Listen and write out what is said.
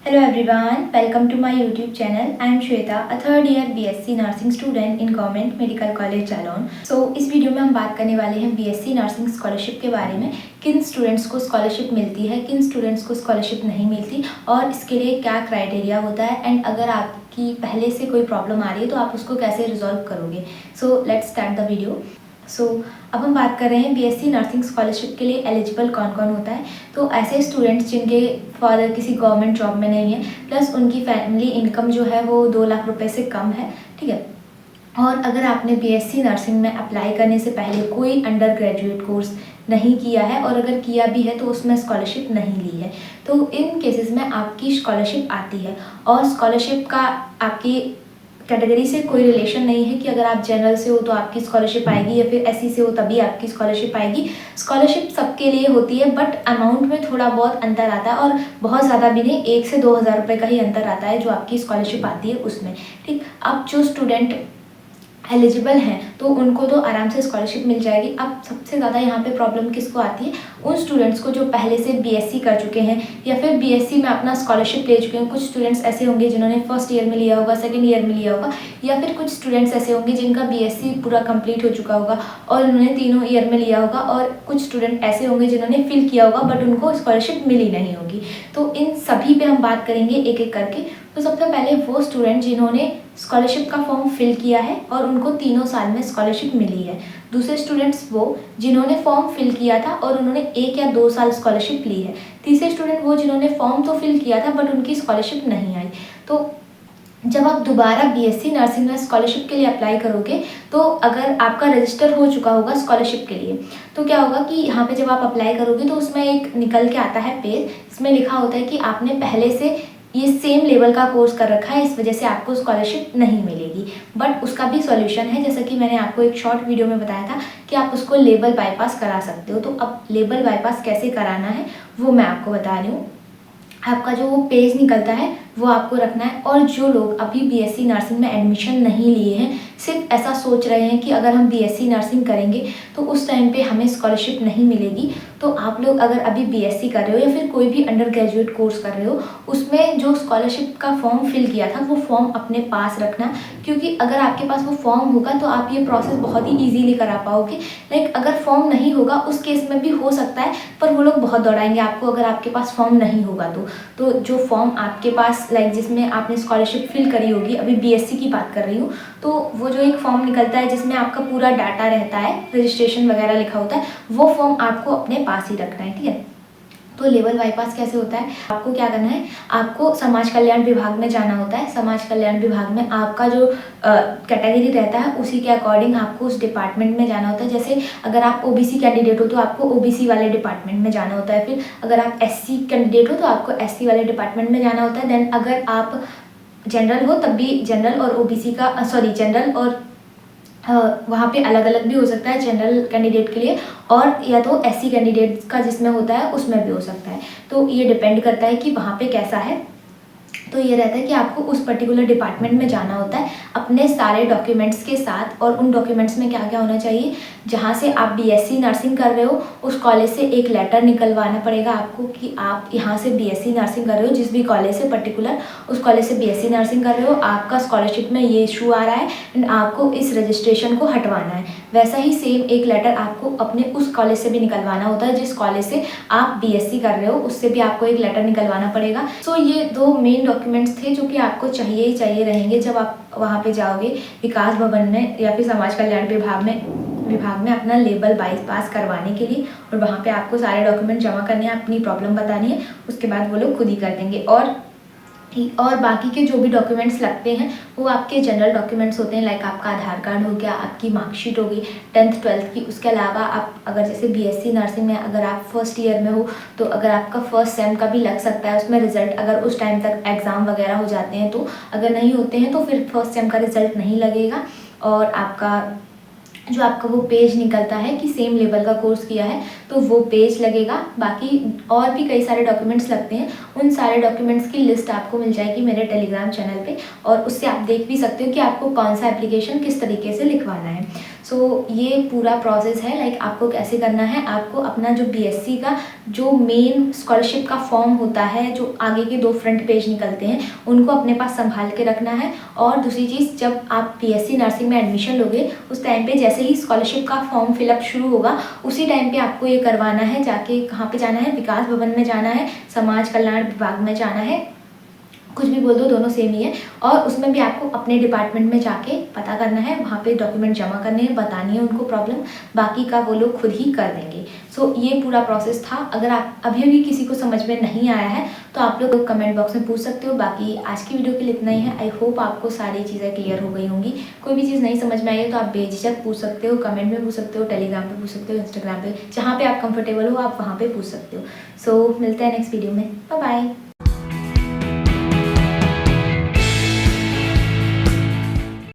Hello everyone, welcome to my YouTube channel. I am Shweta, a third year BSc Nursing student in Government Medical College Jaलौन. इस video में हम बात करने वाले हैं BSc नर्सिंग स्कॉलरशिप के बारे में। किन स्टूडेंट्स को स्कॉलरशिप मिलती है, किन स्टूडेंट्स को स्कॉलरशिप नहीं मिलती और इसके लिए क्या क्राइटेरिया होता है एंड अगर आपकी पहले से कोई प्रॉब्लम आ रही है तो आप उसको कैसे रिजॉल्व करोगे। So let's start the video. अब हम बात कर रहे हैं बीएससी नर्सिंग स्कॉलरशिप के लिए एलिजिबल कौन कौन होता है। तो ऐसे स्टूडेंट्स जिनके फादर किसी गवर्नमेंट जॉब में नहीं है, प्लस उनकी फैमिली इनकम जो है वो 2 लाख रुपए से कम है, ठीक है। और अगर आपने बीएससी नर्सिंग में अप्लाई करने से पहले कोई अंडर ग्रेजुएट कोर्स नहीं किया है और अगर किया भी है तो उसमें स्कॉलरशिप नहीं ली है, तो इन केसेस में आपकी स्कॉलरशिप आती है। और स्कॉलरशिप का आपकी कैटेगरी से कोई रिलेशन नहीं है कि अगर आप जनरल से हो तो आपकी स्कॉलरशिप आएगी या फिर एससी से हो तभी आपकी स्कॉलरशिप आएगी। स्कॉलरशिप सबके लिए होती है, बट अमाउंट में थोड़ा बहुत अंतर आता है और बहुत ज़्यादा भी नहीं, 1 से 2 हज़ार रुपये का ही अंतर आता है जो आपकी स्कॉलरशिप आती है उसमें, ठीक। अब जो स्टूडेंट एलिजिबल हैं तो उनको तो आराम से स्कॉलरशिप मिल जाएगी। अब सबसे ज़्यादा यहाँ पे प्रॉब्लम किसको आती है, उन स्टूडेंट्स को जो पहले से बीएससी कर चुके हैं या फिर बीएससी में अपना स्कॉलरशिप ले चुके हैं। कुछ स्टूडेंट्स ऐसे होंगे जिन्होंने फर्स्ट ईयर में लिया होगा, सेकंड ईयर में लिया होगा, या फिर कुछ स्टूडेंट्स ऐसे होंगे जिनका बीएससी पूरा कंप्लीट हो चुका होगा और उन्होंने तीनों ईयर में लिया होगा, और कुछ स्टूडेंट ऐसे होंगे जिन्होंने फिल किया होगा बट उनको स्कॉलरशिप मिली नहीं होगी। तो इन सभी पे हम बात करेंगे एक एक करके। तो सबसे पहले वो स्टूडेंट जिन्होंने स्कॉलरशिप का फॉर्म फिल किया है और उनको 3 साल में स्कॉलरशिप मिली है। दूसरे स्टूडेंट्स वो जिन्होंने फॉर्म फिल किया था और उन्होंने 1 या 2 साल स्कॉलरशिप ली है। तीसरे स्टूडेंट वो जिन्होंने फॉर्म तो फिल किया था बट उनकी स्कॉलरशिप नहीं आई। तो जब आप दोबारा बीएससी नर्सिंग में स्कॉलरशिप के लिए अप्लाई करोगे तो अगर आपका रजिस्टर हो चुका होगा स्कॉलरशिप के लिए तो क्या होगा कि यहाँ पे जब आप अप्लाई करोगे तो उसमें एक निकल के आता है पेज, इसमें लिखा होता है कि आपने पहले से ये सेम लेवल का कोर्स कर रखा है, इस वजह से आपको स्कॉलरशिप नहीं मिलेगी। बट उसका भी सॉल्यूशन है, जैसा कि मैंने आपको एक शॉर्ट वीडियो में बताया था कि आप उसको लेवल बाईपास करा सकते हो। तो अब लेवल बाईपास कैसे कराना है वो मैं आपको बता रही हूँ। आपका जो वो पेज निकलता है वो आपको रखना है। और जो लोग अभी बीएससी नर्सिंग में एडमिशन नहीं लिए हैं, सिर्फ ऐसा सोच रहे हैं कि अगर हम बीएससी नर्सिंग करेंगे तो उस टाइम पे हमें स्कॉलरशिप नहीं मिलेगी, तो आप लोग अगर अभी बीएससी कर रहे हो या फिर कोई भी अंडर ग्रेजुएट कोर्स कर रहे हो, उसमें जो स्कॉलरशिप का फॉर्म फिल किया था वो फॉर्म अपने पास रखना। क्योंकि अगर आपके पास वो फॉर्म होगा तो आप ये प्रोसेस बहुत ही ईजीली करा पाओगे। लाइक अगर फॉर्म नहीं होगा उस केस में भी हो सकता है, पर वो लोग बहुत दौड़ाएंगे आपको अगर आपके पास फॉर्म नहीं होगा तो जो फॉर्म आपके पास लाइक जिसमें आपने स्कॉलरशिप फिल करी होगी, अभी बीएससी की बात कर रही हूँ, तो वो जो एक फॉर्म निकलता है जिसमें आपका पूरा डाटा रहता है, रजिस्ट्रेशन वगैरह लिखा होता है, वो फॉर्म आपको अपने पास ही रखना है, ठीक है। तो लेवल बाईपास कैसे होता है, आपको क्या करना है, आपको समाज कल्याण विभाग में जाना होता है। समाज कल्याण विभाग में आपका जो कैटेगरी रहता है उसी के अकॉर्डिंग आपको उस डिपार्टमेंट में जाना होता है। जैसे अगर आप ओबीसी कैंडिडेट हो तो आपको ओबीसी वाले डिपार्टमेंट में जाना होता है। फिर अगर आप एससी कैंडिडेट हो तो आपको एससी वाले डिपार्टमेंट में जाना होता है। देन अगर आप जनरल हो तब भी जनरल और ओबीसी का जनरल और वहाँ पे अलग अलग भी हो सकता है जनरल कैंडिडेट के लिए, और या तो एससी कैंडिडेट का जिसमें होता है उसमें भी हो सकता है। तो ये डिपेंड करता है कि वहाँ पे कैसा है। तो ये रहता है कि आपको उस पर्टिकुलर डिपार्टमेंट में जाना होता है अपने सारे डॉक्यूमेंट्स के साथ। और उन डॉक्यूमेंट्स में क्या क्या होना चाहिए, जहाँ से आप बीएससी नर्सिंग कर रहे हो उस कॉलेज से एक लेटर निकलवाना पड़ेगा आपको कि आप यहाँ से बीएससी नर्सिंग कर रहे हो, जिस भी कॉलेज से पर्टिकुलर उस कॉलेज से बीएससी नर्सिंग कर रहे हो, आपका स्कॉलरशिप में ये इशू आ रहा है एंड आपको इस रजिस्ट्रेशन को हटवाना है। वैसा ही सेम एक लेटर आपको अपने उस कॉलेज से भी निकलवाना होता है जिस कॉलेज से आप बीएससी कर रहे हो, उससे भी आपको एक लेटर निकलवाना पड़ेगा। सो ये 2 मेन डॉक्यूमेंट्स थे जो कि आपको चाहिए ही चाहिए रहेंगे जब आप वहाँ पे जाओगे विकास भवन में या फिर समाज कल्याण विभाग में अपना लेवल बाईपास करवाने के लिए। और वहाँ पे आपको सारे डॉक्यूमेंट जमा करने हैं, अपनी प्रॉब्लम बतानी है, उसके बाद वो लोग खुद ही कर देंगे। और बाकी के जो भी डॉक्यूमेंट्स लगते हैं वो आपके जनरल डॉक्यूमेंट्स होते हैं, लाइक आपका आधार कार्ड हो गया, आपकी मार्कशीट होगी 10th 12th की। उसके अलावा आप अगर जैसे बीएससी नर्सिंग में अगर आप फर्स्ट ईयर में हो तो अगर आपका फर्स्ट सेम का भी लग सकता है उसमें रिजल्ट, अगर उस टाइम तक एग्ज़ाम वगैरह हो जाते हैं तो, अगर नहीं होते हैं तो फिर फर्स्ट सेम का रिजल्ट नहीं लगेगा। और आपका जो आपका वो पेज निकलता है कि सेम लेवल का कोर्स किया है तो वो पेज लगेगा। बाकी और भी कई सारे डॉक्यूमेंट्स लगते हैं, उन सारे डॉक्यूमेंट्स की लिस्ट आपको मिल जाएगी मेरे टेलीग्राम चैनल पे, और उससे आप देख भी सकते हो कि आपको कौन सा एप्लीकेशन किस तरीके से लिखवाना है। सो ये पूरा प्रोसेस है, लाइक आपको कैसे करना है। आपको अपना जो बीएससी का जो मेन स्कॉलरशिप का फॉर्म होता है, जो आगे के 2 फ्रंट पेज निकलते हैं, उनको अपने पास संभाल के रखना है। और दूसरी चीज़, जब आप बीएससी नर्सिंग में एडमिशन लोगे उस टाइम पे जैसे ही स्कॉलरशिप का फॉर्म फिलअप शुरू होगा उसी टाइम पे आपको ये करवाना है। जाके कहाँ पे जाना है, विकास भवन में जाना है, समाज कल्याण विभाग में जाना है, कुछ भी बोल दो, दोनों सेम ही है। और उसमें भी आपको अपने डिपार्टमेंट में जाके पता करना है, वहाँ पे डॉक्यूमेंट जमा करने हैं, बतानी है उनको प्रॉब्लम, बाकी का वो लोग खुद ही कर देंगे। सो ये पूरा प्रोसेस था। अगर आप अभी भी किसी को समझ में नहीं आया है तो आप लोग कमेंट बॉक्स में पूछ सकते हो। बाकी आज की वीडियो के लिए इतना ही है। आई होप आपको सारी चीज़ें क्लियर हो गई होंगी। कोई भी चीज़ नहीं समझ में आई है तो आप बेझिझक पूछ सकते हो, कमेंट में पूछ सकते हो, टेलीग्राम पे पूछ सकते हो, इंस्टाग्राम पे, जहाँ पे आप कंफर्टेबल हो आप वहाँ पे पूछ सकते हो। सो मिलते हैं नेक्स्ट वीडियो में। Bye bye.